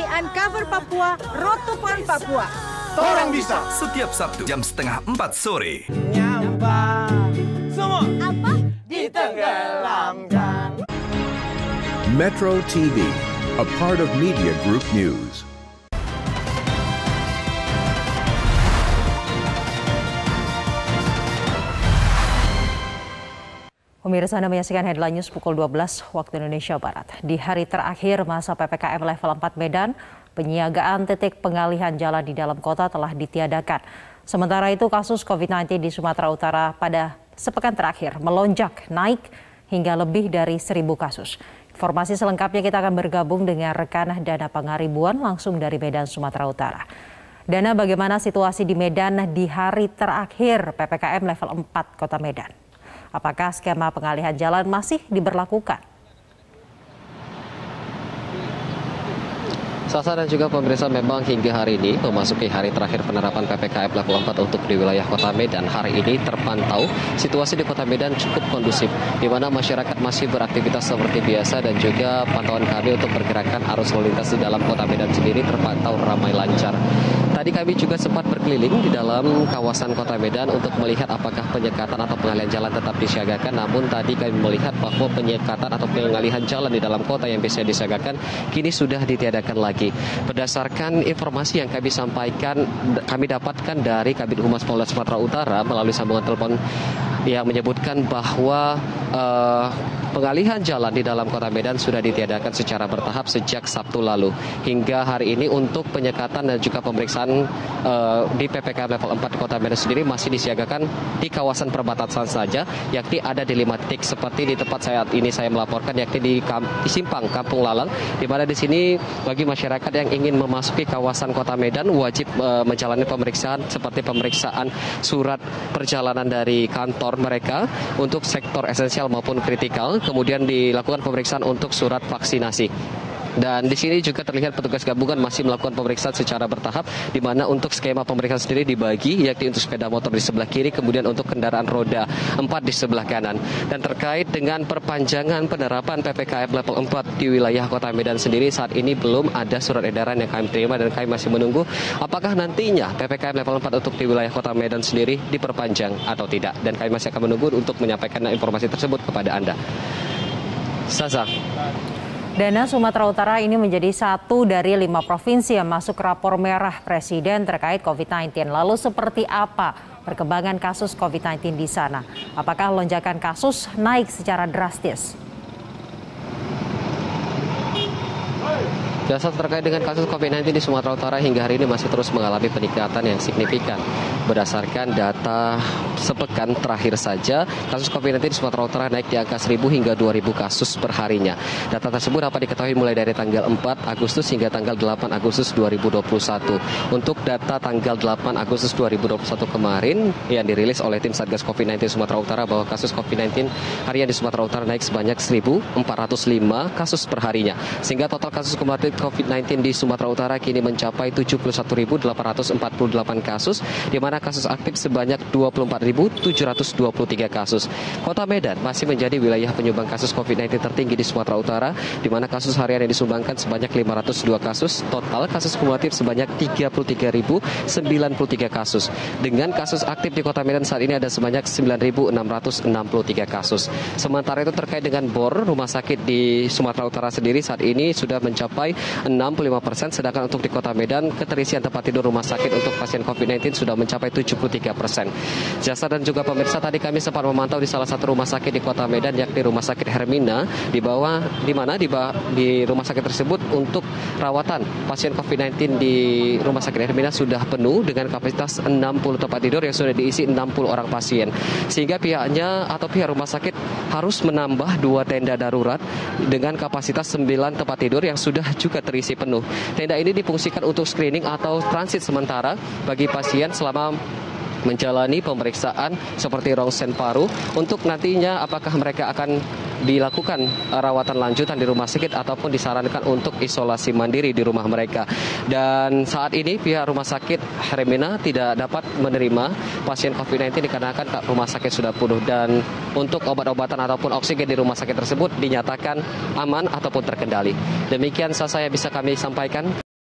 Uncover Papua, Road to Fun Papua. Orang bisa. Setiap Sabtu jam 3:30 sore. Nyampa semua Apa? ditenggelamkan. Metro TV, a part of Media Group News. Pemirsa, Anda menyaksikan Headline News pukul 12 waktu Indonesia Barat. Di hari terakhir masa PPKM level 4 Medan, penyiagaan titik pengalihan jalan di dalam kota telah ditiadakan. Sementara itu kasus COVID-19 di Sumatera Utara pada sepekan terakhir melonjak naik hingga lebih dari 1.000 kasus. Informasi selengkapnya kita akan bergabung dengan rekan Dana Pangaribuan langsung dari Medan, Sumatera Utara. Dana, bagaimana situasi di Medan di hari terakhir PPKM level 4 Kota Medan? Apakah skema pengalihan jalan masih diberlakukan? Sasa dan juga pemirsa, memang hingga hari ini memasuki hari terakhir penerapan PPKM level 4 untuk di wilayah Kota Medan. Hari ini terpantau situasi di Kota Medan cukup kondusif, di mana masyarakat masih beraktivitas seperti biasa dan juga pantauan kami untuk pergerakan arus lalu lintas di dalam Kota Medan sendiri terpantau ramai lancar. Tadi kami juga sempat berkeliling di dalam kawasan Kota Medan untuk melihat apakah penyekatan atau pengalihan jalan tetap disiagakan. Namun tadi kami melihat bahwa penyekatan atau pengalihan jalan di dalam kota yang biasa disiagakan kini sudah ditiadakan lagi. Berdasarkan informasi yang kami sampaikan, kami dapatkan dari Kabid Humas Polda Sumatera Utara melalui sambungan telepon yang menyebutkan bahwa pengalihan jalan di dalam Kota Medan sudah ditiadakan secara bertahap sejak Sabtu lalu. Hingga hari ini untuk penyekatan dan juga pemeriksaan di PPKM level 4 di Kota Medan sendiri masih disiagakan di kawasan perbatasan saja, yakni ada di 5 titik seperti di tempat saat ini saya melaporkan, yakni di Simpang Kampung Lalang, di mana di sini bagi masyarakat yang ingin memasuki kawasan Kota Medan wajib menjalani pemeriksaan seperti pemeriksaan surat perjalanan dari kantor mereka untuk sektor esensial maupun kritikal, kemudian dilakukan pemeriksaan untuk surat vaksinasi. Dan di sini juga terlihat petugas gabungan masih melakukan pemeriksaan secara bertahap, di mana untuk skema pemeriksaan sendiri dibagi, yakni untuk sepeda motor di sebelah kiri, kemudian untuk kendaraan roda 4 di sebelah kanan. Dan terkait dengan perpanjangan penerapan PPKM level 4 di wilayah Kota Medan sendiri, saat ini belum ada surat edaran yang kami terima dan kami masih menunggu apakah nantinya PPKM level 4 untuk di wilayah Kota Medan sendiri diperpanjang atau tidak. Dan kami masih akan menunggu untuk menyampaikan informasi tersebut kepada Anda. Sasa. Dana, Sumatera Utara ini menjadi satu dari 5 provinsi yang masuk rapor merah Presiden terkait COVID-19. Lalu seperti apa perkembangan kasus COVID-19 di sana? Apakah lonjakan kasus naik secara drastis? Dasar terkait dengan kasus COVID-19 di Sumatera Utara hingga hari ini masih terus mengalami peningkatan yang signifikan. Berdasarkan data sepekan terakhir saja, kasus COVID-19 di Sumatera Utara naik di angka 1.000 hingga 2.000 kasus per harinya. Data tersebut dapat diketahui mulai dari tanggal 4 Agustus hingga tanggal 8 Agustus 2021. Untuk data tanggal 8 Agustus 2021 kemarin yang dirilis oleh tim Satgas COVID-19 Sumatera Utara bahwa kasus COVID-19 harian di Sumatera Utara naik sebanyak 1.405 kasus per harinya. Sehingga total kasus kematian COVID-19 di Sumatera Utara kini mencapai 71.848 kasus, di mana kasus aktif sebanyak 24.723 kasus. Kota Medan masih menjadi wilayah penyumbang kasus COVID-19 tertinggi di Sumatera Utara, di mana kasus harian yang disumbangkan sebanyak 502 kasus, total kasus kumulatif sebanyak 33.093 kasus. Dengan kasus aktif di Kota Medan saat ini ada sebanyak 9.663 kasus. Sementara itu terkait dengan BOR rumah sakit di Sumatera Utara sendiri saat ini sudah mencapai 65%, sedangkan untuk di Kota Medan keterisian tempat tidur rumah sakit untuk pasien COVID-19 sudah mencapai 73%. Jasa dan juga pemirsa, tadi kami sempat memantau di salah satu rumah sakit di Kota Medan, yakni Rumah Sakit Hermina, di rumah sakit tersebut untuk rawatan pasien COVID-19 di Rumah Sakit Hermina sudah penuh dengan kapasitas 60 tempat tidur yang sudah diisi 60 orang pasien. Sehingga pihak rumah sakit harus menambah 2 tenda darurat dengan kapasitas 9 tempat tidur yang sudah juga terisi penuh. Tenda ini difungsikan untuk screening atau transit sementara bagi pasien selama menjalani pemeriksaan seperti ronsen paru, untuk nantinya apakah mereka akan dilakukan rawatan lanjutan di rumah sakit ataupun disarankan untuk isolasi mandiri di rumah mereka. Dan saat ini pihak rumah sakit Hermina tidak dapat menerima pasien COVID-19 dikarenakan rumah sakit sudah penuh, dan untuk obat-obatan ataupun oksigen di rumah sakit tersebut dinyatakan aman ataupun terkendali. Demikian saya bisa kami sampaikan.